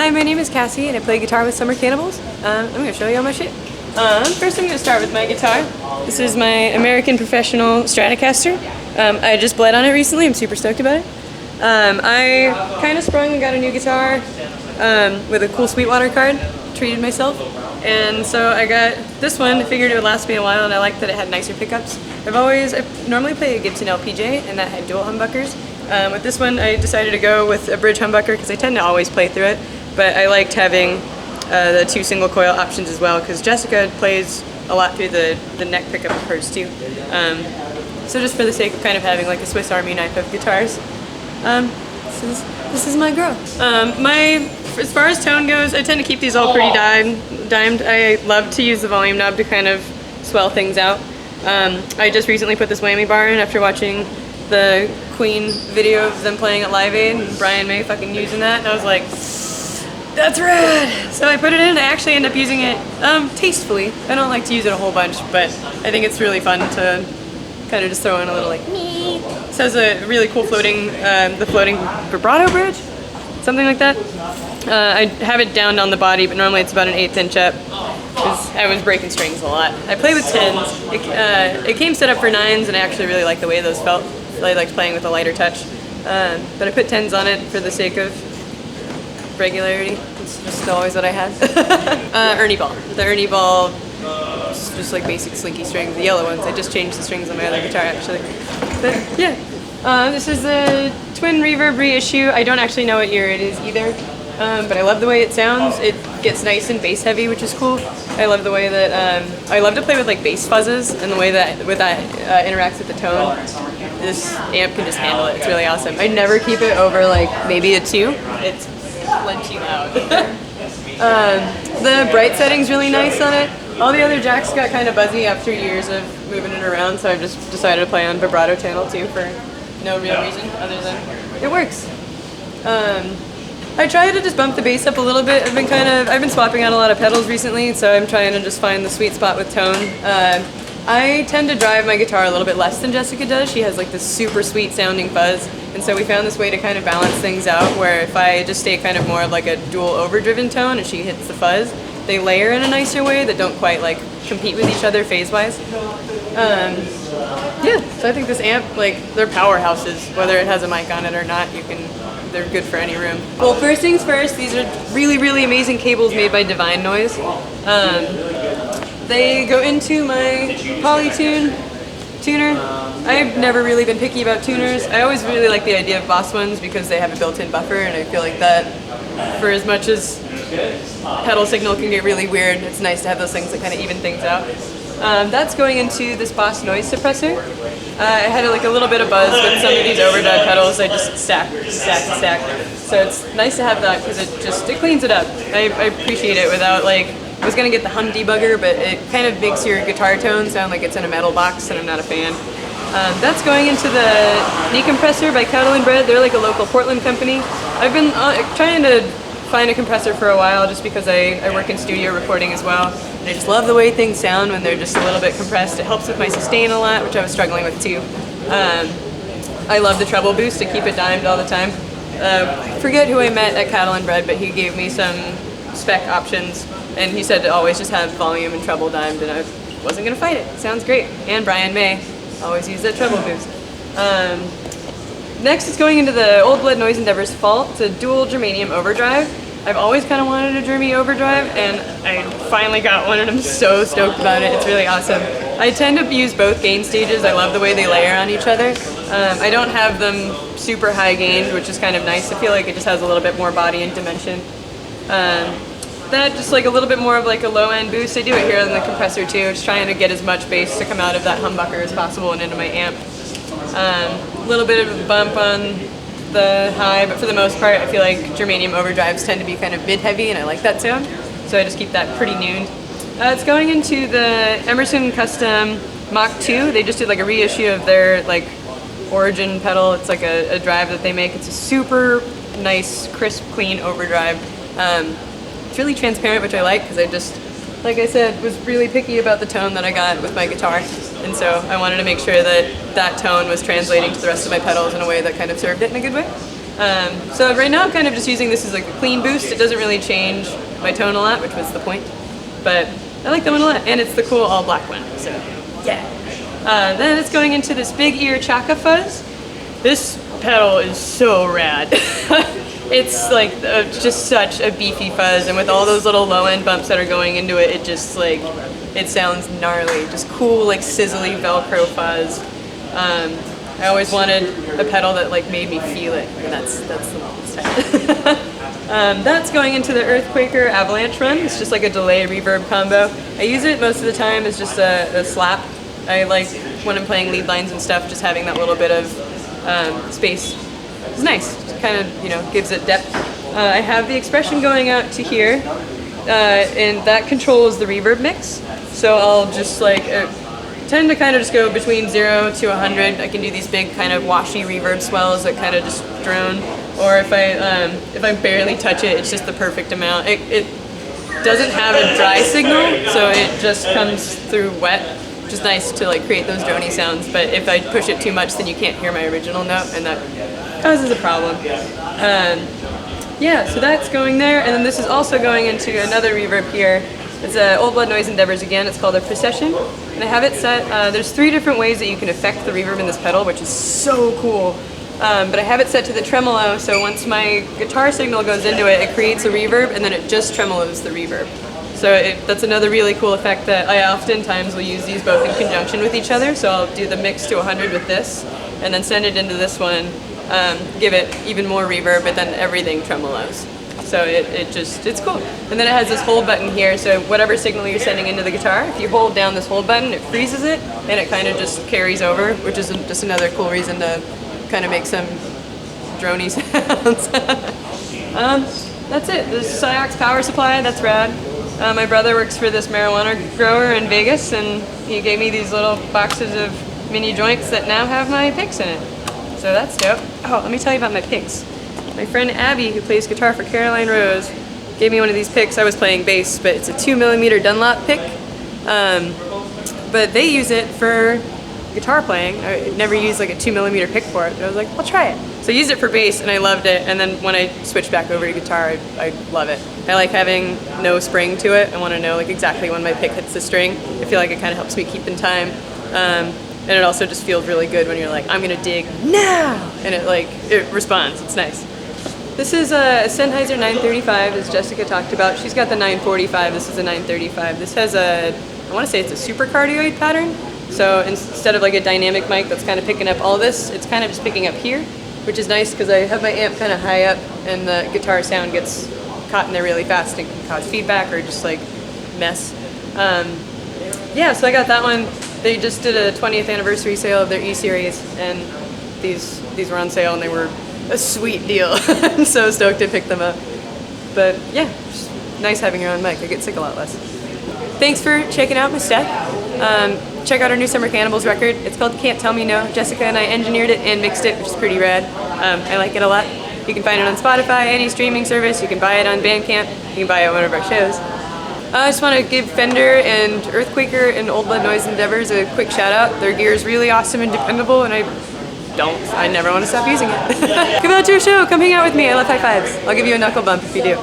Hi, my name is Cassie and I play guitar with Summer Cannibals. I'm going to show you all my shit. First I'm going to start with my guitar. This is my American Professional Stratocaster. I just bled on it recently, I'm super stoked about it. I kind of sprung and got a new guitar with a cool Sweetwater card, treated myself. And so I got this one, I figured it would last me a while and I liked that it had nicer pickups. I normally play a Gibson LPJ and that had dual humbuckers. With this one I decided to go with a bridge humbucker because I tend to always play through it. But I liked having the 2 single coil options as well because Jessica plays a lot through the neck pickup of hers too. So just for the sake of kind of having like a Swiss Army knife of guitars. This is my girl. As far as tone goes, I tend to keep these all pretty dimed. I love to use the volume knob to kind of swell things out. I just recently put this Whammy Bar in after watching the Queen video of them playing at Live Aid and Brian May fucking using that, and I was like, that's rad! So I put it in and I actually end up using it tastefully. I don't like to use it a whole bunch, but I think it's really fun to kind of just throw in a little like, me. This has a really cool floating vibrato bridge, something like that. I have it downed on the body, but normally it's about an 1/8 inch up. I was breaking strings a lot. I play with 10s. It came set up for 9s, and I actually really like the way those felt. I liked playing with a lighter touch. But I put 10s on it for the sake of regularity. It's just always what I had. Ernie ball. The Ernie ball, just like basic slinky strings, the yellow ones. I just changed the strings on my other guitar actually. But yeah, this is the twin reverb reissue. I don't actually know what year it is either, but I love the way it sounds. It gets nice and bass heavy, which is cool. I love the way that, I love to play with like bass fuzzes and the way that interacts with the tone. This amp can just handle it. It's really awesome. I never keep it over like maybe a 2. It's plenty loud. The bright setting's really nice on it. All the other jacks got kind of buzzy after years of moving it around, so I just decided to play on vibrato channel 2 for no real reason other than it works. I tried to just bump the bass up a little bit. I've been swapping out a lot of pedals recently, so I'm trying to just find the sweet spot with tone. I tend to drive my guitar a little bit less than Jessica does. She has like this super sweet sounding fuzz, and so we found this way to kind of balance things out where if I just stay kind of more of like a dual overdriven tone and she hits the fuzz, they layer in a nicer way that don't quite like compete with each other phase-wise. Yeah, so I think this amp, like, they're powerhouses. Whether it has a mic on it or not, they're good for any room. Well, first things first, these are really, really amazing cables made by Divine Noise. They go into my Polytune tuner. I've never really been picky about tuners. I always really like the idea of Boss ones because they have a built-in buffer, and I feel like that, for as much as pedal signal can get really weird, it's nice to have those things that kind of even things out. That's going into this Boss noise suppressor. I had like a little bit of buzz with some of these Overdrive pedals. I just stack. So it's nice to have that because it cleans it up. I appreciate it without like, I was gonna get the hum debugger, but it kind of makes your guitar tone sound like it's in a metal box, and I'm not a fan. That's going into the knee compressor by Cattle and Bread. They're like a local Portland company. I've been trying to find a compressor for a while just because I work in studio recording as well. And I just love the way things sound when they're just a little bit compressed. It helps with my sustain a lot, which I was struggling with too. I love the treble boost to keep it dimed all the time. I forget who I met at Cattle and Bread, but he gave me some spec options, and he said to always just have volume and treble dimed, and I wasn't gonna fight it. It sounds great. And Brian May always used that treble boost. Next is going into the Old Blood Noise Endeavor's Fault. It's a dual Germanium Overdrive. I've always kind of wanted a Germy Overdrive, and I finally got one, and I'm so stoked about it. It's really awesome. I tend to use both gain stages. I love the way they layer on each other. I don't have them super high gained, which is kind of nice. I feel like it just has a little bit more body and dimension. That just like a little bit more of like a low end boost. I do it here on the compressor too, just trying to get as much bass to come out of that humbucker as possible and into my amp. A little bit of a bump on the high, but for the most part I feel like Germanium Overdrives tend to be kind of mid-heavy, and I like that sound, so I just keep that pretty nooned. It's going into the Emerson Custom Mach 2. They just did like a reissue of their like origin pedal. It's like a drive that they make. It's a super nice, crisp, clean overdrive. It's really transparent, which I like because I just, like I said, was really picky about the tone that I got with my guitar, and so I wanted to make sure that that tone was translating to the rest of my pedals in a way that kind of served it in a good way. So right now I'm kind of just using this as like a clean boost. It doesn't really change my tone a lot, which was the point. But I like that one a lot, and it's the cool all black one, so yeah. Then it's going into this big Ear Chaka Fuzz. This pedal is so rad. It's like just such a beefy fuzz, and with all those little low end bumps that are going into it, it just like, it sounds gnarly. Just cool, like sizzly Velcro fuzz. I always wanted a pedal that like made me feel it, and that's the one this time. That's going into the Earthquaker Avalanche Run. It's just like a delay reverb combo. I use it most of the time as just a slap. I like when I'm playing lead lines and stuff, just having that little bit of space. It's nice. It kind of, you know, gives it depth. I have the expression going out to here, and that controls the reverb mix. So I'll just like tend to kind of just go between 0 to 100. I can do these big kind of washy reverb swells that kind of just drone. Or if I barely touch it, it's just the perfect amount. It doesn't have a dry signal, so it just comes through wet, which is nice to like create those drony sounds. But if I push it too much, then you can't hear my original note, and that causes a problem. Yeah, so that's going there, and then this is also going into another reverb here. It's Old Blood Noise Endeavors again. It's called a Procession, and I have it set. There's 3 different ways that you can affect the reverb in this pedal, which is so cool. But I have it set to the tremolo, so once my guitar signal goes into it, it creates a reverb, and then it just tremolos the reverb. So that's another really cool effect that I oftentimes will use these both in conjunction with each other. So I'll do the mix to 100 with this, and then send it into this one, give it even more reverb, but then everything tremolos. So it's cool. And then it has this hold button here, so whatever signal you're sending into the guitar, if you hold down this hold button, it freezes it, and it kind of just carries over, which is just another cool reason to kind of make some drony sounds. That's it. This is Syaux power supply, that's rad. My brother works for this marijuana grower in Vegas, and he gave me these little boxes of mini joints that now have my picks in it. So that's dope. Oh, let me tell you about my picks. My friend Abby, who plays guitar for Caroline Rose, gave me one of these picks. I was playing bass, but it's a 2mm Dunlop pick. But they use it for guitar playing. I never used like a 2mm pick for it, but I was like, I'll try it. So I used it for bass, and I loved it. And then when I switched back over to guitar, I love it. I like having no spring to it. I want to know like exactly when my pick hits the string. I feel like it kind of helps me keep in time. And it also just feels really good when you're like, I'm gonna dig now, and it responds. It's nice. This is a Sennheiser 935, as Jessica talked about. She's got the 945. This is a 935. This has I want to say it's a super cardioid pattern. So instead of like a dynamic mic that's kind of picking up all this, it's kind of just picking up here, which is nice because I have my amp kind of high up, and the guitar sound gets caught in there really fast and can cause feedback or just like mess. Yeah, so I got that one. They just did a 20th anniversary sale of their E-Series, and these were on sale, and they were a sweet deal. I'm so stoked to pick them up. But yeah, just nice having your own mic. I get sick a lot less. Thanks for checking out my stuff. Check out our new Summer Cannibals record. It's called Can't Tell Me No. Jessica and I engineered it and mixed it, which is pretty rad. I like it a lot. You can find it on Spotify, any streaming service. You can buy it on Bandcamp. You can buy it at one of our shows. I just want to give Fender and Earthquaker and Old Blood Noise Endeavors a quick shout out. Their gear is really awesome and dependable, and I never want to stop using it. Come out to a show, come hang out with me. I love high fives. I'll give you a knuckle bump if you do.